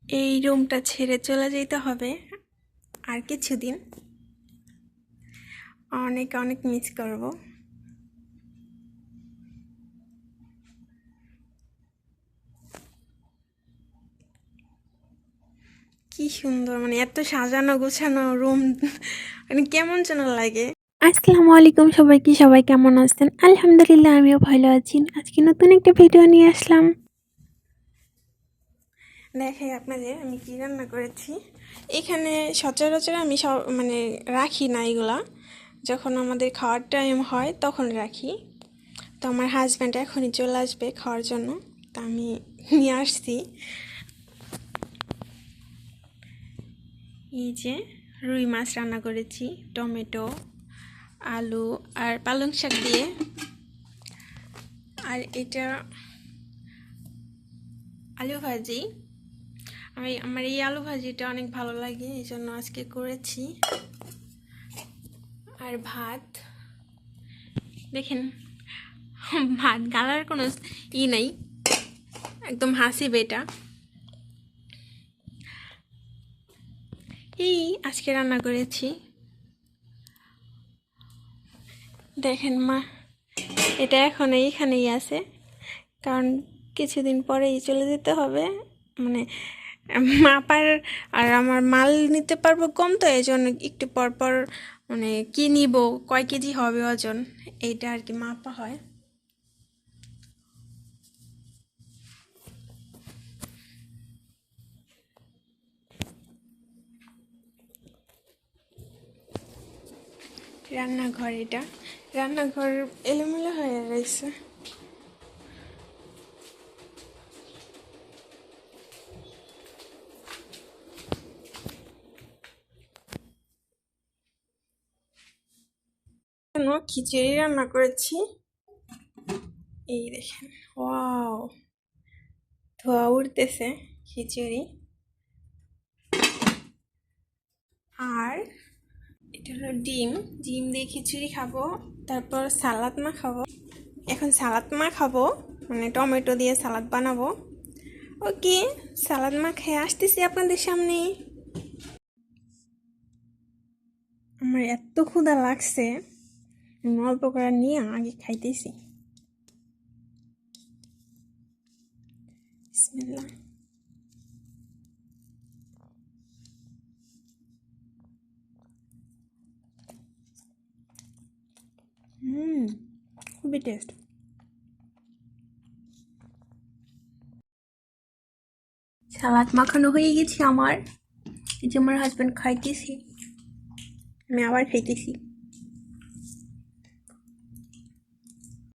এই রুমটা ছেড়ে চলে যেতে হবে আর কিছুদিন। অনেক অনেক মিস করব। কি সুন্দর, মানে এত সাজানো গোছানো রুম, মানে কেমন যেন লাগে। আসসালামু আলাইকুম সবাইকে, সবাই কেমন আছেন? আলহামদুলিল্লাহ, আমিও ভালো আছি। আজকে নতুন একটা ভিডিও নিয়ে আসলাম। দেখে আপনাদের আমি কি রান্না করেছি। এখানে সচরাচর আমি সব মানে রাখি না এগুলা, যখন আমাদের খাওয়ার টাইম হয় তখন রাখি। তো আমার হাজব্যান্ড এখনই চলে আসবে খাওয়ার জন্য, তা আমি নিয়ে আসছি। এই যে রুই মাছ রান্না করেছি টমেটো, আলু আর পালং শাক দিয়ে। আর এটা আলু ভাজি। আমার এই আলু ভাজিটা অনেক ভালো লাগে, এই জন্য আজকে করেছি। আর ভাত দেখেন, ভাত গালার কোনো নাই, একদম হাসি বেটা। এই আজকে রান্না করেছি, দেখেন মা। এটা এখন এইখানেই আছে, কারণ কিছুদিন পরেই চলে যেতে হবে। মানে মাপার আর আমার মাল নিতে পারবো কম, তো এই জন্য একটু পর পর মানে কি নিব, কয় কেজি হবে ওজন, এইটা আর কি মাপা হয়। রান্নাঘর, এটা রান্নাঘর এলোমেলো হয়ে রয়েছে। খিচুড়ি রান্না করেছি, এই দেখেন। ওয়াও, ধোয়া উঠতেছে খিচুড়ি। আর এটা হলো ডিম, ডিম দিয়ে খিচুড়ি খাবো, তারপর সালাদ মা খাবো। এখন সালাদ মা খাবো, মানে টমেটো দিয়ে সালাদ বানাবো। ওকে, সালাদ মা খেয়ে আসতেছি আপনাদের সামনে। আমার এত ক্ষুধা লাগছে, আমি অল্প করে নিয়ে আগে খাইতেছি। বিসমিল্লাহ। খুবই টেস্ট। সালাদ মাখানো হয়ে গেছে আমার, এই যে আমার হাজব্যান্ড খাইতেছি, আমি আবার খাইতেছি।